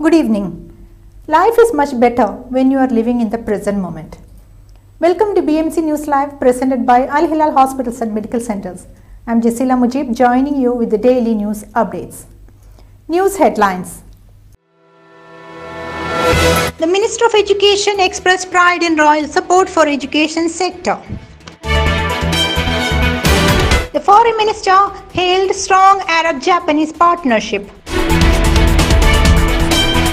Good evening. Life is much better when you are living in the present moment. Welcome to BMC News Live presented by Al Hilal Hospitals and Medical Centers. I am Jasila Mujib joining you with the daily news updates. News headlines. The Minister of Education expressed pride in royal support for education sector. The Foreign Minister hailed strong Arab-Japanese partnership.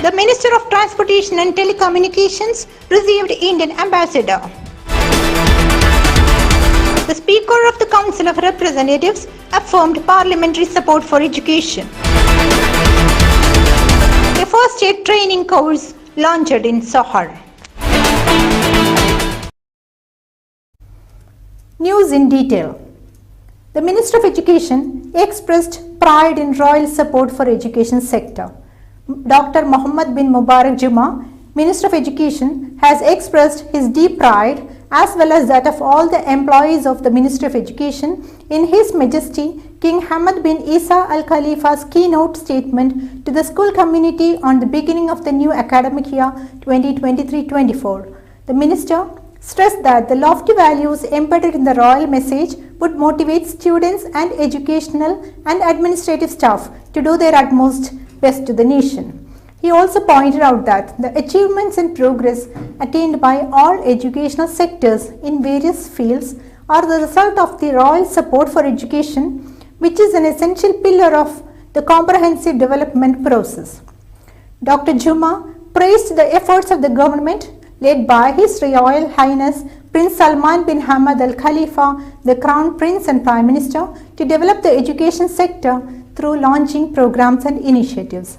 The Minister of Transportation and Telecommunications received Indian ambassador. The Speaker of the Council of Representatives affirmed parliamentary support for education. The first aid training course launched in Sohar. News in detail. The Minister of Education expressed pride in royal support for education sector. Dr. Mohammed bin Mubarak Juma, Minister of Education, has expressed his deep pride as well as that of all the employees of the Ministry of Education in His Majesty King Hamad bin Isa Al Khalifa's keynote statement to the school community on the beginning of the new academic year 2023-24. The Minister stressed that the lofty values embedded in the royal message would motivate students and educational and administrative staff to do their utmost best to the nation. He also pointed out that the achievements and progress attained by all educational sectors in various fields are the result of the royal support for education, which is an essential pillar of the comprehensive development process. Dr. Juma praised the efforts of the government led by His Royal Highness Prince Salman bin Hamad Al Khalifa, the Crown Prince and Prime Minister, to develop the education sector through launching programs and initiatives.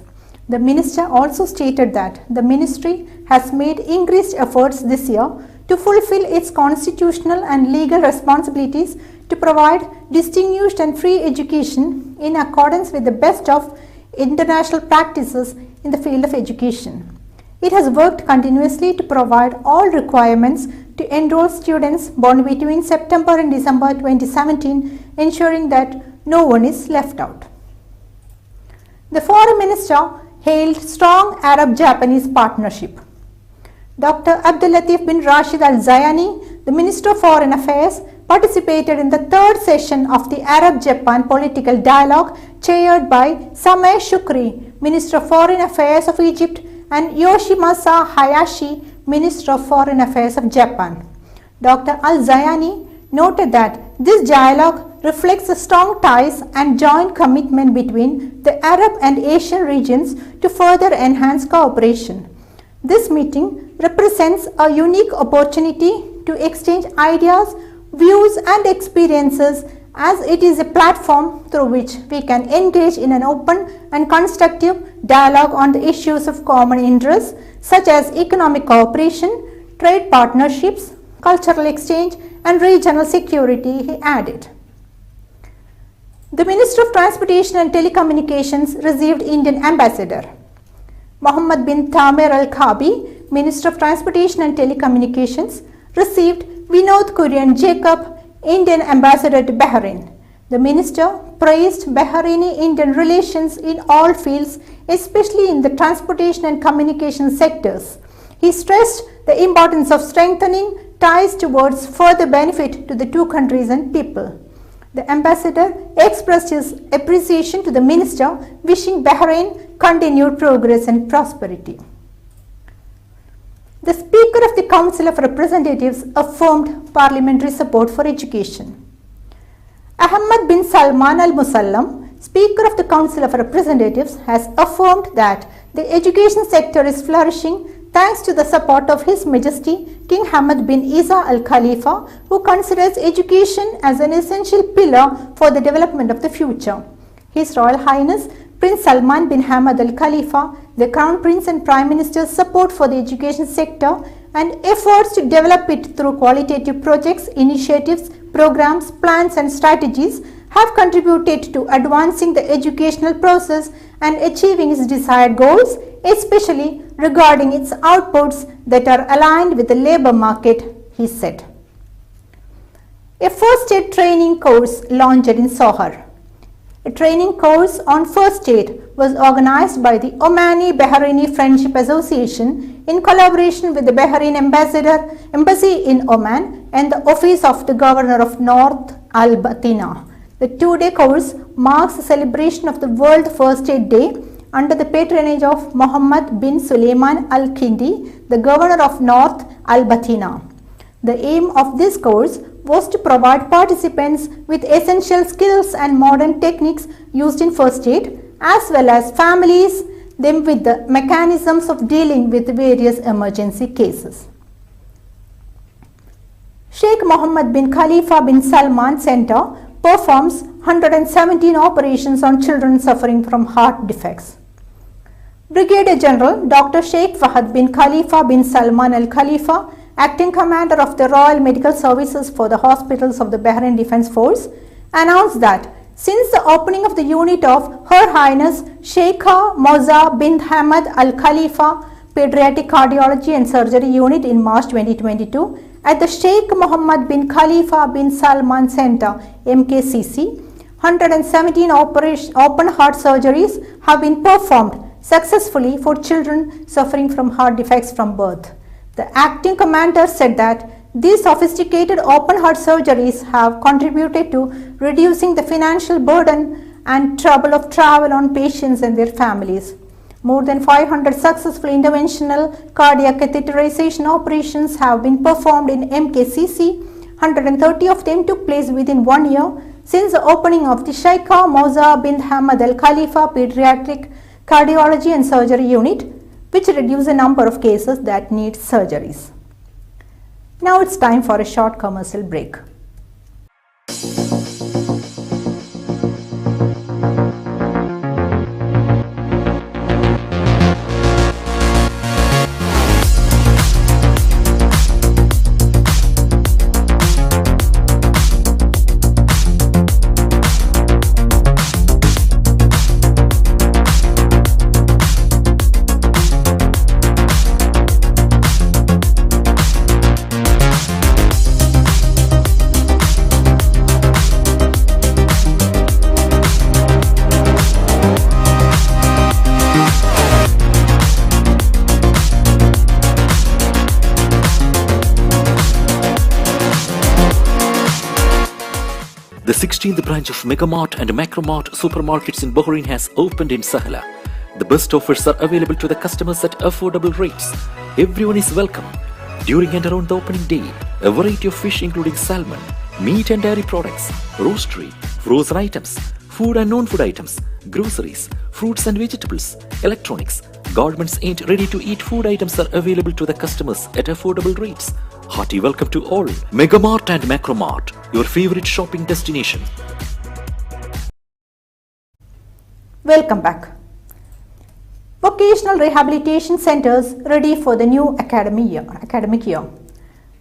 The Minister also stated that the Ministry has made increased efforts this year to fulfill its constitutional and legal responsibilities to provide distinguished and free education in accordance with the best of international practices in the field of education. It has worked continuously to provide all requirements to enroll students born between September and December 2017, ensuring that no one is left out. The Foreign Minister hailed strong Arab-Japanese partnership. Dr. Abdul Latif bin Rashid Al Zayani, the Minister of Foreign Affairs, participated in the third session of the Arab-Japan Political Dialogue chaired by Sameh Shukri, Minister of Foreign Affairs of Egypt, and Yoshimasa Hayashi, Minister of Foreign Affairs of Japan. Dr. Al Zayani noted that this dialogue reflects the strong ties and joint commitment between the Arab and Asian regions to further enhance cooperation. This meeting represents a unique opportunity to exchange ideas, views and experiences, as it is a platform through which we can engage in an open and constructive dialogue on the issues of common interest such as economic cooperation, trade partnerships, cultural exchange and regional security, he added. The Minister of Transportation and Telecommunications received Indian ambassador. Mohammed bin Tamer Al-Khabi, Minister of Transportation and Telecommunications, received Vinod Kurian Jacob, Indian ambassador to Bahrain. The minister praised Bahraini-Indian relations in all fields, especially in the transportation and communication sectors. He stressed the importance of strengthening ties towards further benefit to the two countries and people. The ambassador expressed his appreciation to the minister, wishing Bahrain continued progress and prosperity. The Speaker of the Council of Representatives affirmed parliamentary support for education. Ahmad bin Salman Al Musallam, Speaker of the Council of Representatives, has affirmed that the education sector is flourishing thanks to the support of His Majesty King Hamad bin Isa Al Khalifa, who considers education as an essential pillar for the development of the future. His Royal Highness Prince Salman bin Hamad Al Khalifa, the Crown Prince and Prime Minister's support for the education sector and efforts to develop it through qualitative projects, initiatives, programs, plans and strategies have contributed to advancing the educational process and achieving its desired goals, especially regarding its outputs that are aligned with the labour market, he said. A first aid training course launched in Sohar. A training course on first aid was organized by the Omani Bahraini Friendship Association in collaboration with the Bahrain Embassy in Oman and the Office of the Governor of North Al Batina. The two-day course marks the celebration of the World First Aid Day under the patronage of Mohammed bin Sulaiman Al Kindi, the Governor of North Al Batina. The aim of this course was to provide participants with essential skills and modern techniques used in first aid, as well as families them with the mechanisms of dealing with various emergency cases. Sheikh Mohammed bin Khalifa bin Salman Center performs 117 operations on children suffering from heart defects. Brigadier General Dr. Sheikh Fahad bin Khalifa bin Salman Al Khalifa, Acting Commander of the Royal Medical Services for the Hospitals of the Bahrain Defence Force, announced that since the opening of the unit of Her Highness Sheikha Moza bin Hamad Al Khalifa Pediatric Cardiology and Surgery Unit in March 2022 at the Sheikh Mohammed bin Khalifa bin Salman Center MKCC, 117 open heart surgeries have been performed successfully for children suffering from heart defects from birth. The acting commander said that these sophisticated open heart surgeries have contributed to reducing the financial burden and trouble of travel on patients and their families. More than 500 successful interventional cardiac catheterization operations have been performed in MKCC. 130 of them took place within 1 year since the opening of the Sheikha Moza bin Hamad Al Khalifa Pediatric Cardiology and Surgery Unit, which reduce the number of cases that need surgeries. Now it's time for a short commercial break. The 16th branch of Megamart and Macromart supermarkets in Bahrain has opened in Sahla. The best offers are available to the customers at affordable rates. Everyone is welcome. During and around the opening day, a variety of fish including salmon, meat and dairy products, roastery, frozen items, food and non-food items, groceries, fruits and vegetables, electronics, garments and ready-to-eat food items are available to the customers at affordable rates. Hearty welcome to all. Megamart and Macromart, your favorite shopping destination. Welcome back. Vocational rehabilitation centers ready for the new academic year.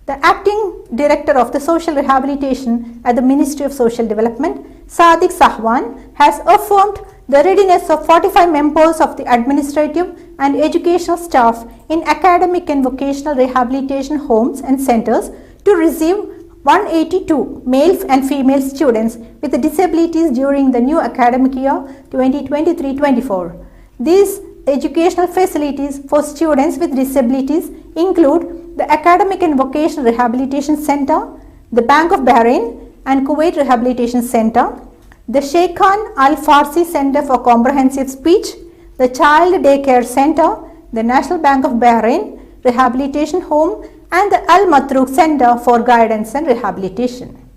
The acting director of the social rehabilitation at the Ministry of Social Development, Sadiq Sahwan, has affirmed the readiness of 45 members of the administrative and educational staff in academic and vocational rehabilitation homes and centers to receive 182 male and female students with disabilities during the new academic year 2023-24. These educational facilities for students with disabilities include the Academic and Vocational Rehabilitation Center, the Bank of Bahrain and Kuwait Rehabilitation Center, the Sheikhan Al Farsi Center for Comprehensive Speech, the Child Daycare Center, the National Bank of Bahrain Rehabilitation Home, and the Al Matruk Center for Guidance and Rehabilitation.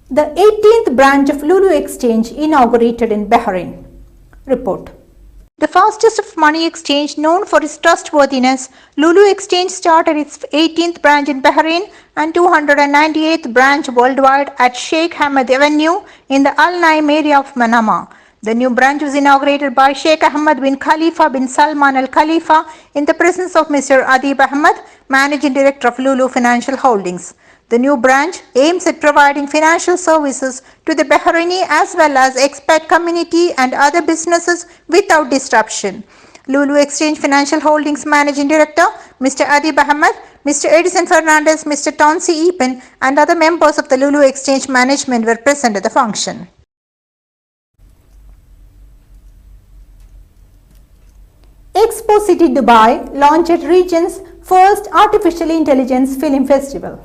The 18th branch of Lulu Exchange inaugurated in Bahrain. Report. The fastest of money exchange known for its trustworthiness, Lulu Exchange started its 18th branch in Bahrain and 298th branch worldwide at Sheikh Hamad Avenue in the Al Naim area of Manama. The new branch was inaugurated by Sheikh Ahmed bin Khalifa bin Salman Al Khalifa in the presence of Mr. Adib Ahmed, Managing Director of Lulu Financial Holdings. The new branch aims at providing financial services to the Bahraini as well as expat community and other businesses without disruption. Lulu Exchange Financial Holdings Managing Director, Mr. Adib Ahmed, Mr. Edison Fernandez, Mr. Tonsi Epen and other members of the Lulu Exchange management were present at the function. Expo City Dubai launched region's first artificial intelligence film festival.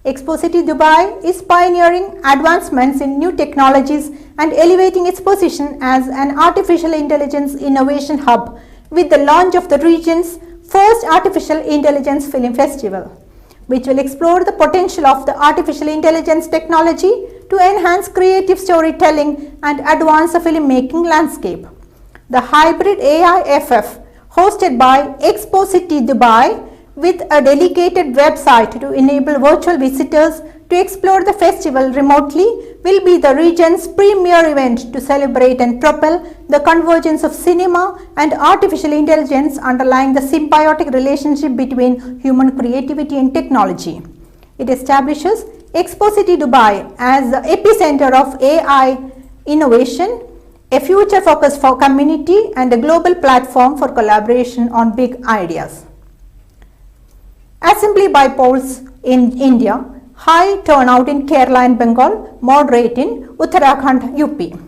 Expo City Dubai is pioneering advancements in new technologies and elevating its position as an artificial intelligence innovation hub with the launch of the region's first artificial intelligence film festival, which will explore the potential of the artificial intelligence technology to enhance creative storytelling and advance the filmmaking landscape. The hybrid AIFF, hosted by Expo City Dubai, with a dedicated website to enable virtual visitors to explore the festival remotely, will be the region's premier event to celebrate and propel the convergence of cinema and artificial intelligence underlying the symbiotic relationship between human creativity and technology. It establishes Expo City Dubai as the epicenter of AI innovation, a future focus for community and a global platform for collaboration on big ideas. Assembly by polls in India, high turnout in Kerala and Bengal, moderate in Uttarakhand, UP.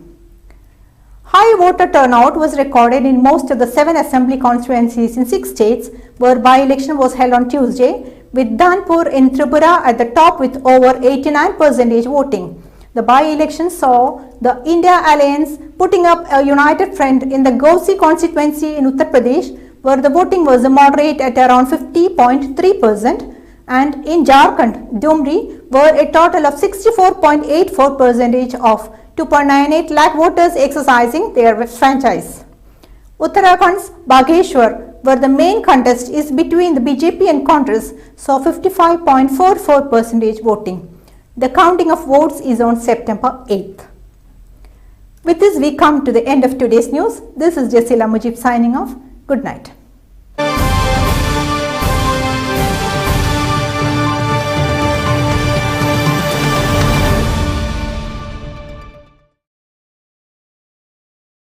High voter turnout was recorded in most of the 7 assembly constituencies in 6 states where by-election was held on Tuesday, with Dhanpur in Tripura at the top with over 89% voting. The by-election saw the India Alliance putting up a united front in the Gausi constituency in Uttar Pradesh, where the voting was moderate at around 50.3%, and in Jharkhand, Dumri, where a total of 64.84% of 2.98 lakh voters exercising their franchise. Uttarakhand's Bagheshwar, where the main contest is between the BJP and Congress, saw 55.44% voting. The counting of votes is on September 8th. With this, we come to the end of today's news. This is Jasila Mujib signing off. Good night.